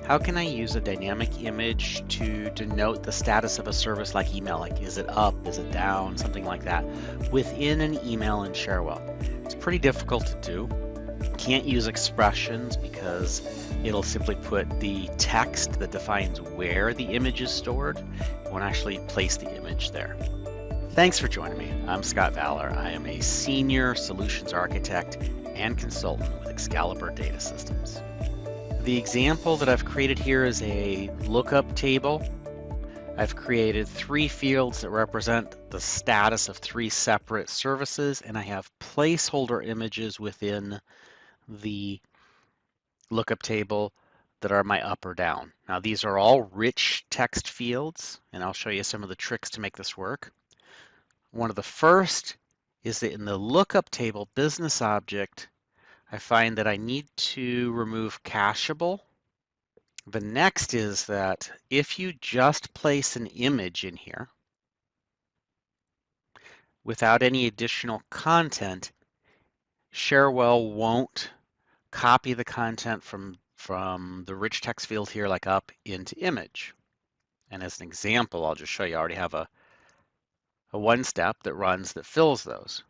How can I use a dynamic image to denote the status of a service like email, like is it up, is it down, something like that, within an email in Cherwell? It's pretty difficult to do. Can't use expressions because it'll simply put the text that defines where the image is stored. It won't actually place the image there. Thanks for joining me. I'm Scott Valor. I am a senior solutions architect and consultant with Excalibur Data Systems. The example that I've created here is a lookup table. I've created 3 fields that represent the status of 3 separate services, and I have placeholder images within the lookup table that are my up or down. Now these are all rich text fields, and I'll show you some of the tricks to make this work. One of the first is that in the lookup table business object, I find that I need to remove cacheable. The next is that if you just place an image in here without any additional content, Cherwell won't copy the content from the rich text field here, like up, into image. And as an example, I'll just show you, I already have a one step that runs that fills those.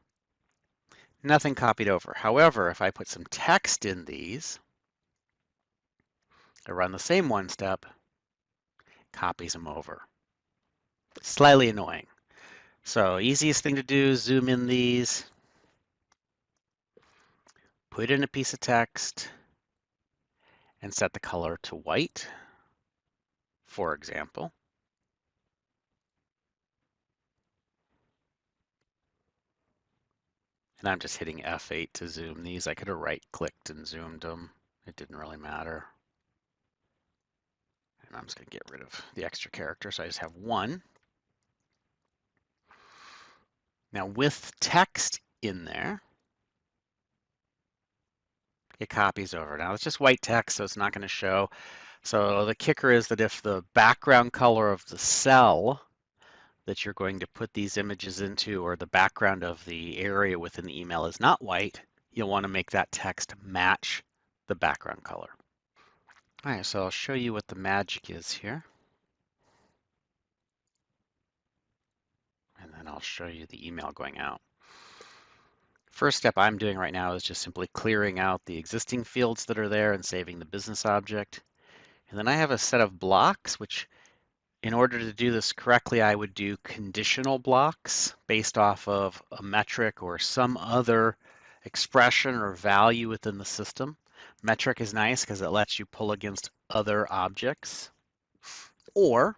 Nothing copied over. However, if I put some text in these, I run the same one step, copies them over. Slightly annoying. So easiest thing to do, zoom in these, put in a piece of text, and set the color to white, for example. And I'm just hitting F8 to zoom these. I could have right-clicked and zoomed them. It didn't really matter. And I'm just going to get rid of the extra character, so I just have one. Now with text in there, it copies over. Now it's just white text, so it's not going to show. So the kicker is that if the background color of the cell that you're going to put these images into, or the background of the area within the email is not white, you'll want to make that text match the background color. All right, so I'll show you what the magic is here. And then I'll show you the email going out. First step I'm doing right now is just simply clearing out the existing fields that are there and saving the business object. And then I have a set of blocks, which in order to do this correctly, I would do conditional blocks based off of a metric or some other expression or value within the system. Metric is nice because it lets you pull against other objects. Or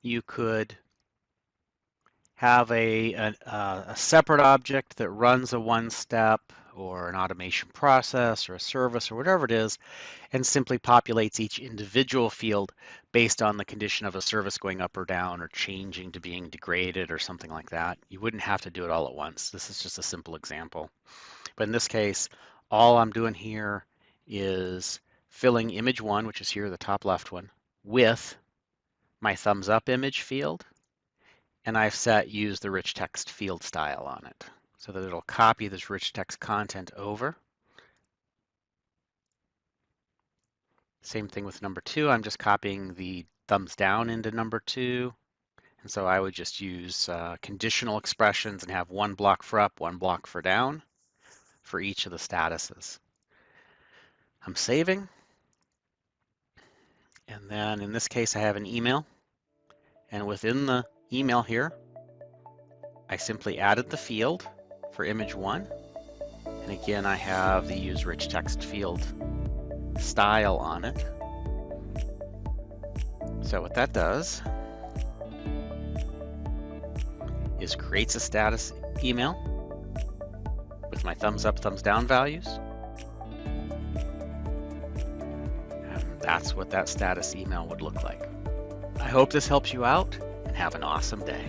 you could have a separate object that runs a one-step or an automation process or a service or whatever it is, and simply populates each individual field based on the condition of a service going up or down or changing to being degraded or something like that. You wouldn't have to do it all at once. This is just a simple example. But in this case, all I'm doing here is filling image 1, which is here, the top left one, with my thumbs up image field, and I've set use the rich text field style on it so that it'll copy this rich text content over. Same thing with number 2. I'm just copying the thumbs down into number 2. And so I would just use conditional expressions and have one block for up, one block for down for each of the statuses. I'm saving. And then in this case, I have an email. And within the email here, I simply added the field for image 1. And again, I have the use rich text field style on it. So what that does is creates a status email with my thumbs up, thumbs down values. And that's what that status email would look like. I hope this helps you out, and have an awesome day.